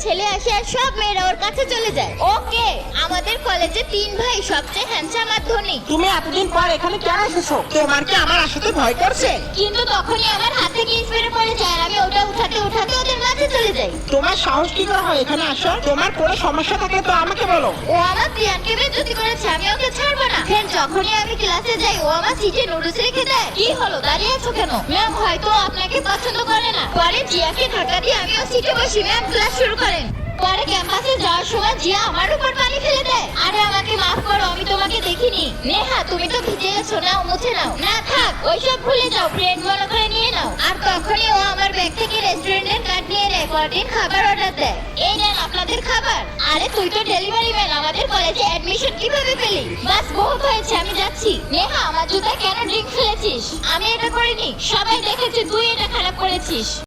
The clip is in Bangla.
ছেলে আসে আর সব মেয়েরা ওর কাছে চলে যায়। ওকে, আমাদের কলেজে 3 ভাই, সবচেয়ে হ্যান্ডসাম আর ধনী। তুমি এতদিন পর এখানে কেন এসেছো? তোমার কি আমার আসাতে ভয় করছে? কিন্তু তখনই আমার হাত থেকে স্প্রে পড়ে যায় আর আমি ওটা উঠাতে উঠাতে ওদের মাঝে চলে যাই। তোমার সাহস কি করে হয় এখানে আসো? তোমার কোনো সমস্যা থাকলে তো আমাকে বলো। ও আমার প্রিয়ানকে বেজ্জতি করেছে, আমি ওকে ছাড়বো না। ফের যখনই আমি ক্লাসে যাই ও আমার সিটে নুডলস রেখে দেয়। কি হলো, দাঁড়িয়ে আছো কেন? ম্যাম হয়তো আপনাকে পছন্দ করে না। পরে জিয়াকে ধাক্কা দিয়ে আমিও সিটে বসি। ম্যাম ক্লাস শুরু করেন। পরে ক্যাম্পাসে যাওয়ার সময় জিয়া আমার উপর পানি ফেলে দেয়। আরে আমাকে মাফ করো, আমি তোমাকে দেখিনি। নেহা তুমি তো ভিজে গেছো, নাও মুছে নাও। না থাক, ওইসব ভুলে যাও, ফ্রেন্ড মনে করে নিয়ে নাও। আর তখনই ও আমার ব্যাগ থেকে রেস্টুরেন্টের কার্ড নিয়ে নেয়, পরদিন খাবার অর্ডার দেয়। এই নেন আপনাদের খাবার। আরে তুই তো ডেলিভারি ম্যান, আমাদের কলেজে অ্যাডমিশন কিভাবে পেলি? বাস বহুত হয়েছে, আমি যাচ্ছি। নেহা আমার জুতা কেন ড্রিঙ্ক ফেলেছিস? আমি এটা করিনি, সবাই দেখেছে তুই এটা খারাপ করেছিস।